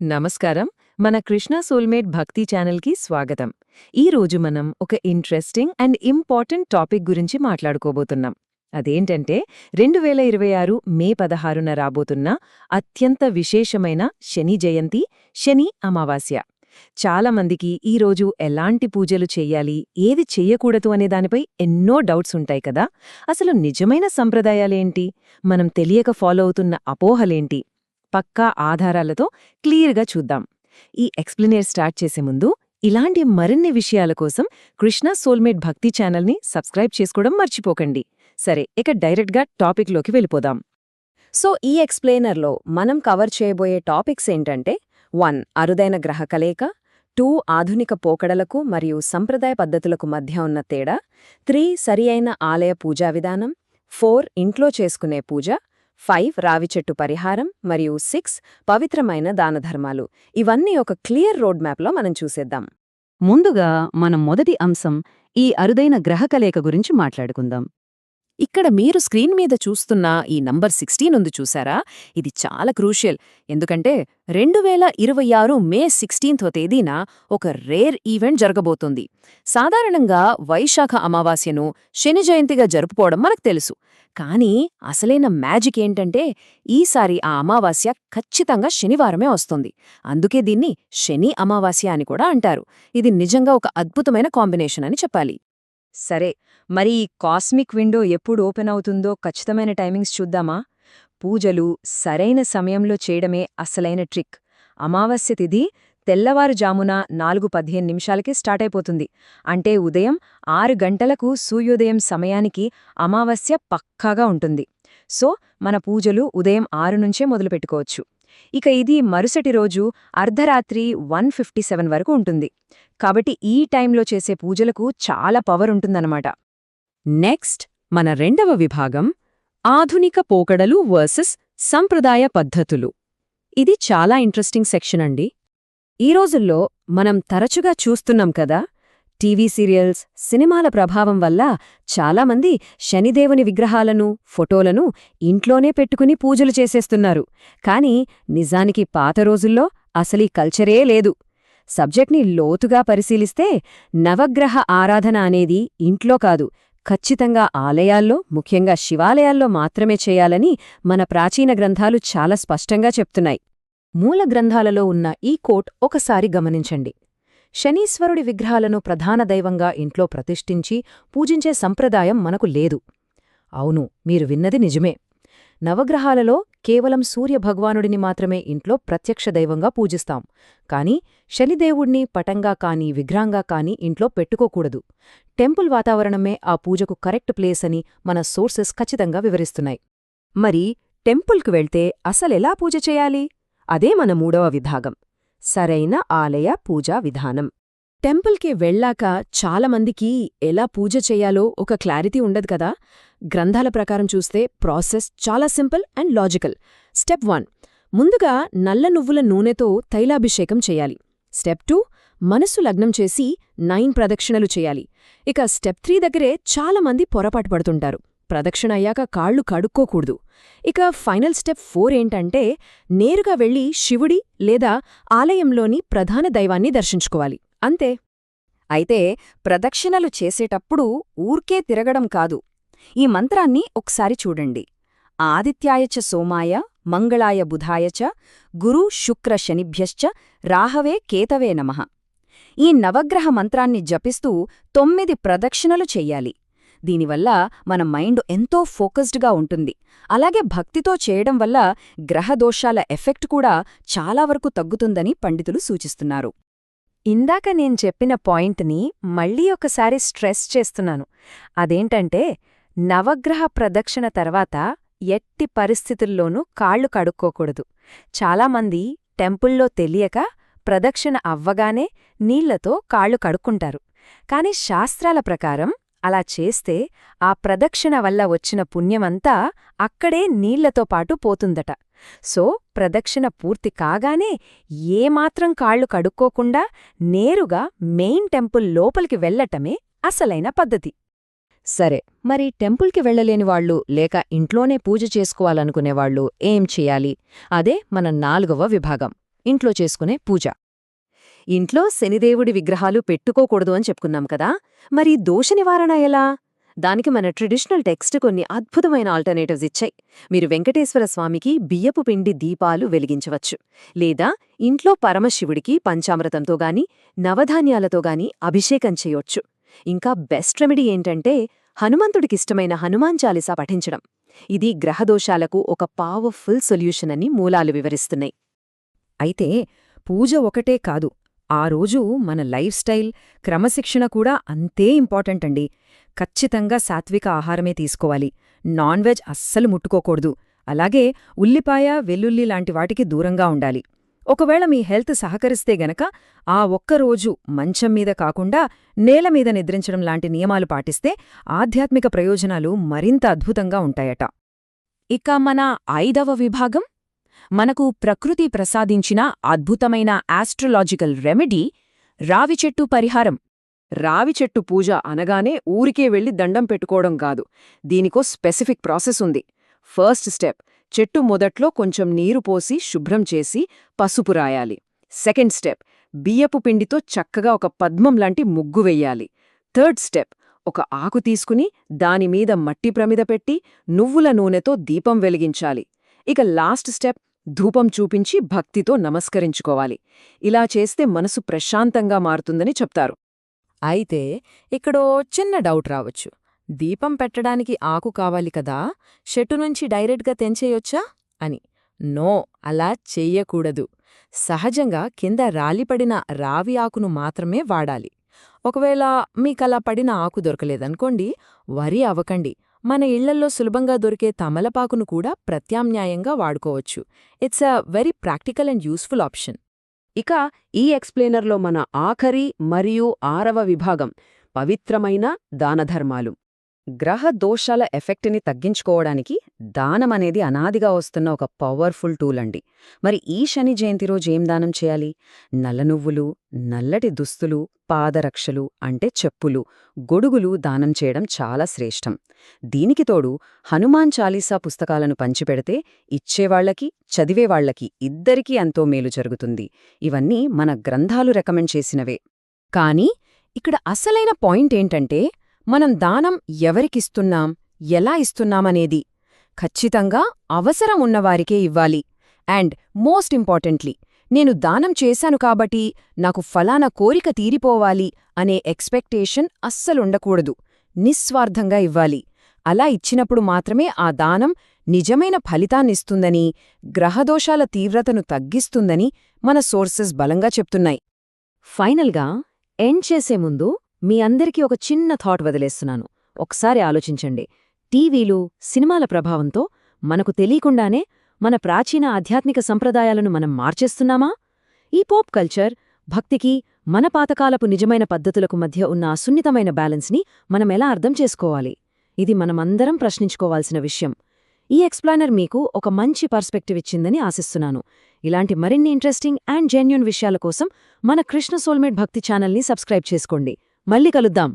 నమస్కారం. మన కృష్ణ సోల్మేట్ భక్తి ఛానల్కి స్వాగతం. ఈరోజు మనం ఒక ఇంట్రెస్టింగ్ అండ్ ఇంపార్టెంట్ టాపిక్ గురించి మాట్లాడుకోబోతున్నాం. అదేంటంటే 2026 మే 16న రాబోతున్న అత్యంత విశేషమైన శని జయంతి, శని అమావాస్య. చాలా మందికి ఈరోజు ఎలాంటి పూజలు చెయ్యాలి, ఏది చెయ్యకూడదు అనే దానిపై ఎన్నో డౌట్స్ ఉంటాయి కదా. అసలు నిజమైన సంప్రదాయాలేంటి, మనం తెలియక ఫాలో అవుతున్న అపోహలేంటి, పక్కా ఆధారాలతో క్లియర్గా చూద్దాం. ఈ ఎక్స్ప్లెనేర్ స్టార్ట్ చేసే ముందు ఇలాంటి మరిన్ని విషయాల కోసం కృష్ణ సోల్మేట్ భక్తి ఛానల్ని సబ్స్క్రైబ్ చేసుకోవడం మర్చిపోకండి. సరే, ఇక డైరెక్ట్గా టాపిక్లోకి వెళ్ళిపోదాం. సో ఈ ఎక్స్ప్లెయినర్లో మనం కవర్ చేయబోయే టాపిక్స్ ఏంటంటే 1. అరుదైన గ్రహ కలయిక, 2. ఆధునిక పోకడలకు మరియు సంప్రదాయ పద్ధతులకు మధ్య ఉన్న తేడా, 3. సరియైన ఆలయ పూజా విధానం, 4. ఇంట్లో చేసుకునే పూజ, 5. రావి చెట్టు పరిహారం మరియు 6. పవిత్రమైన దానధర్మాలు. ఇవన్నీ ఒక క్లియర్ రోడ్ మ్యాప్లో మనం చూసేద్దాం. ముందుగా మనం మొదటి అంశం ఈ అరుదైన గ్రహకలయిక గురించి మాట్లాడుకుందాం. ఇక్కడ మీరు స్క్రీన్ మీద చూస్తున్న ఈ నంబర్ 16 ఉంది చూసారా, ఇది చాలా క్రూషియల్. ఎందుకంటే 2026 మే 16వ తేదీన ఒక రేర్ ఈవెంట్ జరగబోతోంది. సాధారణంగా వైశాఖ అమావాస్యను శని జయంతిగా జరుపుకోవడం మనకు తెలుసు. కానీ అసలైన మ్యాజిక్ ఏంటంటే ఈసారి ఆ అమావాస్య ఖచ్చితంగా శనివారమే వస్తుంది. అందుకే దీన్ని శని అమావాస్య అని కూడా అంటారు. ఇది నిజంగా ఒక అద్భుతమైన కాంబినేషన్ అని చెప్పాలి. సరే, మరి ఈ కాస్మిక్ విండో ఎప్పుడు ఓపెన్ అవుతుందో ఖచ్చితమైన టైమింగ్స్ చూద్దామా? పూజలు సరైన సమయంలో చేయడమే అసలైన ట్రిక్. అమావాస్య తిథి తెల్లవారుజామున 4:15 స్టార్ట్ అయిపోతుంది. అంటే ఉదయం 6 గంటలకు సూర్యోదయం సమయానికి అమావాస్య పక్కాగా ఉంటుంది. సో మన పూజలు ఉదయం 6 నుంచే మొదలుపెట్టుకోవచ్చు. ఇక ఇది మరుసటి రోజు అర్ధరాత్రి 1:57 వరకు ఉంటుంది. కాబట్టి ఈ టైంలో చేసే పూజలకు చాలా పవర్ ఉంటుందన్నమాట. నెక్స్ట్ మన రెండవ విభాగం ఆధునిక పోకడలు వర్సెస్ సంప్రదాయ పద్ధతులు. ఇది చాలా ఇంట్రెస్టింగ్ సెక్షన్ అండి. ఈ రోజుల్లో మనం తరచుగా చూస్తున్నాం కదా, టీవీ సీరియల్స్, సినిమాల ప్రభావం వల్ల చాలామంది శనిదేవుని విగ్రహాలను, ఫోటోలను ఇంట్లోనే పెట్టుకుని పూజలు చేసేస్తున్నారు. కానీ నిజానికి పాత రోజుల్లో అసలీ కల్చరే లేదు. సబ్జెక్ట్ని లోతుగా పరిశీలిస్తే నవగ్రహ ఆరాధన అనేది ఇంట్లో కాదు, ఖచ్చితంగా ఆలయాల్లో, ముఖ్యంగా శివాలయాల్లో మాత్రమే చేయాలని మన ప్రాచీన గ్రంథాలు చాలా స్పష్టంగా చెప్తున్నాయి. మూల గ్రంథాలలో ఉన్న ఈ కోట్ ఒకసారి గమనించండి. శనీశ్వరుడి విగ్రహాలను ప్రధాన దైవంగా ఇంట్లో ప్రతిష్ఠించి పూజించే సంప్రదాయం మనకు లేదు. అవును, మీరు విన్నది నిజమే. నవగ్రహాలలో కేవలం సూర్యభగవానుడిని మాత్రమే ఇంట్లో ప్రత్యక్ష దైవంగా పూజిస్తాం. కాని శనిదేవుణ్ణి పటంగా కాని విగ్రహంగా కాని ఇంట్లో పెట్టుకోకూడదు. టెంపుల్ వాతావరణమే ఆ పూజకు కరెక్ట్ ప్లేస్ అని మన సోర్సెస్ ఖచ్చితంగా వివరిస్తున్నాయి. మరి టెంపుల్కు వెళ్తే అసలెలా పూజ చేయాలి? అదే మన మూడవ విభాగం, సరైన ఆలయ పూజా విధానం. టెంపుల్కి వెళ్ళాక చాలామందికి ఎలా పూజ చెయ్యాలో ఒక క్లారిటీ ఉండదు కదా. గ్రంథాల ప్రకారం చూస్తే ప్రాసెస్ చాలా సింపుల్ అండ్ లాజికల్. స్టెప్ 1. ముందుగా నల్ల నువ్వుల నూనెతో తైలాభిషేకం చెయ్యాలి. స్టెప్ 2. మనసు లగ్నం చేసి 9 ప్రదక్షిణలు చెయ్యాలి. ఇక స్టెప్ 3 దగ్గరే చాలామంది పొరపాటు పడుతుంటారు. ప్రదక్షిణ అయ్యాక కాళ్ళు కడుక్కోకూడదు. ఇక ఫైనల్ స్టెప్ 4 ఏంటంటే నేరుగా వెళ్లి శివుడి లేదా ఆలయంలోని ప్రధాన దైవాన్ని దర్శించుకోవాలి. అంతే. అయితే ప్రదక్షిణలు చేసేటప్పుడు ఊర్కే తిరగడం కాదు. ఈ మంత్రాన్ని ఒకసారి చూడండి. ఆదిత్యాయచ సోమాయ మంగళాయ బుధాయచ గురు శుక్ర శనిభ్యశ్చ రాహవే కేతవే నమః. ఈ నవగ్రహ మంత్రాన్ని జపిస్తూ 9 ప్రదక్షిణలు చెయ్యాలి. దీనివల్ల మన మైండ్ ఎంతో ఫోకస్డ్గా ఉంటుంది. అలాగే భక్తితో చేయడం వల్ల గ్రహదోషాల ఎఫెక్ట్ కూడా చాలా వరకు తగ్గుతుందని పండితులు సూచిస్తున్నారు. ఇందాక నేను చెప్పిన పాయింట్ని మళ్ళీ ఒకసారి స్ట్రెస్ చేస్తున్నాను. అదేంటంటే నవగ్రహ ప్రదక్షిణ తర్వాత ఎట్టి పరిస్థితుల్లోనూ కాళ్ళు కడుక్కోకూడదు. చాలామంది టెంపుల్లో తెలియక ప్రదక్షిణ అవ్వగానే నీళ్లతో కాళ్ళు కడుక్కుంటారు. కాని శాస్త్రాల ప్రకారం అలా చేస్తే ఆ ప్రదక్షిణ వల్ల వచ్చిన పుణ్యమంతా అక్కడే నీళ్లతో పాటు పోతుందట. సో ప్రదక్షిణ పూర్తి కాగానే ఏమాత్రం కాళ్ళు కడుక్కోకుండా నేరుగా మెయిన్ టెంపుల్ లోపలికి వెళ్లటమే అసలైన పద్ధతి. సరే, మరి టెంపుల్కి వెళ్లలేనివాళ్లు లేక ఇంట్లోనే పూజ చేసుకోవాలనుకునేవాళ్లు ఏం చెయ్యాలి? అదే మన 4వ విభాగం. ఇంట్లో చేసుకునే పూజ. ఇంట్లో శనిదేవుడి విగ్రహాలు పెట్టుకోకూడదు అని చెప్పుకున్నాం కదా, మరి దోష నివారణ ఎలా? దానికి మన ట్రెడిషనల్ టెక్స్ట్ కొన్ని అద్భుతమైన ఆల్టర్నేటివ్స్ ఇచ్చాయి. మీరు వెంకటేశ్వర స్వామికి బియ్యపు పిండి దీపాలు వెలిగించవచ్చు, లేదా ఇంట్లో పరమశివుడికి పంచామృతంతో గాని నవధాన్యాలతో గాని అభిషేకం చేయొచ్చు. ఇంకా బెస్ట్ రెమెడీ ఏంటంటే హనుమంతుడికిష్టమైన హనుమాన్ చాలీసా పఠించడం. ఇది గ్రహదోషాలకు ఒక పవర్ఫుల్ సొల్యూషన్ అని మూలాలు వివరిస్తున్నాయి. అయితే పూజ ఒకటే కాదు, ఆ రోజు మన లైఫ్ స్టైల్, క్రమశిక్షణ కూడా అంతే ఇంపార్టెంట్ అండి. ఖచ్చితంగా సాత్విక ఆహారమే తీసుకోవాలి, నాన్ వెజ్ అస్సలు ముట్టుకోకూడదు. అలాగే ఉల్లిపాయ, వెల్లుల్లి లాంటి వాటికి దూరంగా ఉండాలి. ఒకవేళ మీ హెల్త్ సహకరిస్తే గనక ఆ ఒక్కరోజు మంచం మీద కాకుండా నేల మీద నిద్రించడం లాంటి నియమాలు పాటిస్తే ఆధ్యాత్మిక ప్రయోజనాలు మరింత అద్భుతంగా ఉంటాయట. ఇక మన 5వ విభాగం, మనకు ప్రకృతి ప్రసాదించిన అద్భుతమైన ఆస్ట్రలాజికల్ రెమెడీ రావిచెట్టు పరిహారం. రావిచెట్టు పూజ అనగానే ఊరికే వెళ్లి దండం పెట్టుకోవడం కాదు, దీనికో స్పెసిఫిక్ ప్రాసెస్ ఉంది. ఫస్ట్ స్టెప్, చెట్టు మొదట్లో కొంచెం నీరు పోసి శుభ్రం చేసి పసుపు రాయాలి. సెకండ్ స్టెప్, బియ్యపు పిండితో చక్కగా ఒక పద్మం లాంటి ముగ్గు వెయ్యాలి. థర్డ్ స్టెప్, ఒక ఆకు తీసుకుని దానిమీద మట్టి ప్రమిద పెట్టి నువ్వుల నూనెతో దీపం వెలిగించాలి. ఇక లాస్ట్ స్టెప్, ధూపం చూపించి భక్తితో నమస్కరించుకోవాలి. ఇలా చేస్తే మనసు ప్రశాంతంగా మారుతుందని చెప్తారు. అయితే ఇక్కడో చిన్న డౌట్ రావచ్చు. దీపం పెట్టడానికి ఆకు కావాలి కదా, చెట్టు నుంచి డైరెక్ట్గా తెంచేయొచ్చా అని. నో, అలా చెయ్యకూడదు. సహజంగా కింద రాలిపడిన రావి ఆకును మాత్రమే వాడాలి. ఒకవేళ మీకలా పడిన ఆకు దొరకలేదనుకోండి, వరి అవ్వకండి. మన ఇళ్లల్లో సులభంగా దొరికే తమలపాకును కూడా ప్రత్యామ్నాయంగా వాడుకోవచ్చు. It's a very practical and useful option. ఇక ఈ ఎక్స్ప్లెయినర్లో మన ఆఖరి మరియు 6వ విభాగం, పవిత్రమైన దానధర్మాలు. గ్రహ దోషాల ఎఫెక్ట్ని తగ్గించుకోవడానికి దానమనేది అనాదిగా వస్తున్న ఒక పవర్ఫుల్ టూల్ అండి. మరి ఈ శని జయంతి రోజు ఏం దానం చేయాలి? నల్ల నువ్వులు, నల్లటి దుస్తులు, పాదరక్షలు అంటే చెప్పులు, గొడుగులు దానం చేయడం చాలా శ్రేష్టం. దీనికి తోడు హనుమాన్ చాలీసా పుస్తకాలను పంచిపెడితే ఇచ్చేవాళ్లకి, చదివేవాళ్లకి ఇద్దరికీ ఎంతో మేలు జరుగుతుంది. ఇవన్నీ మన గ్రంథాలు రికమెండ్ చేసినవే. కానీ ఇక్కడ అసలైన పాయింట్ ఏంటంటే, మనం దానం ఎవరికిస్తున్నాం, ఎలా ఇస్తున్నామనేది. ఖచ్చితంగా అవసరం ఉన్నవారికే ఇవ్వాలి. అండ్ మోస్ట్ ఇంపార్టెంట్లీ, నేను దానం చేశాను కాబట్టి నాకు ఫలానా కోరిక తీరిపోవాలి అనే ఎక్స్పెక్టేషన్ అస్సలుండకూడదు. నిస్వార్థంగా ఇవ్వాలి. అలా ఇచ్చినప్పుడు మాత్రమే ఆ దానం నిజమైన ఫలితాన్నిస్తుందని, గ్రహదోషాల తీవ్రతను తగ్గిస్తుందని మన సోర్సెస్ బలంగా చెప్తున్నాయి. ఫైనల్గా ఎండ్ చేసే ముందు మీ అందరికీ ఒక చిన్న థాట్ వదిలేస్తున్నాను. ఒకసారి ఆలోచించండి. టీవీలు, సినిమాల ప్రభావంతో మనకు తెలియకుండానే మన ప్రాచీన ఆధ్యాత్మిక సంప్రదాయాలను మనం మార్చేస్తున్నామా? ఈ పాప్ కల్చర్, భక్తికి, మన పాతకాలపు నిజమైన పద్ధతులకు మధ్య ఉన్న ఆ సున్నితమైన బ్యాలెన్స్ని మనమెలా అర్థం చేసుకోవాలి? ఇది మనమందరం ప్రశ్నించుకోవాల్సిన విషయం. ఈ ఎక్స్ప్లెయినర్ మీకు ఒక మంచి పర్స్పెక్టివ్ ఇచ్చిందని ఆశిస్తున్నాను. ఇలాంటి మరిన్ని ఇంట్రెస్టింగ్ అండ్ జెన్యూన్ విషయాల కోసం మన కృష్ణ సోల్మేట్ భక్తి ఛానల్ని సబ్స్క్రైబ్ చేసుకోండి. మళ్ళీ కలుద్దాం.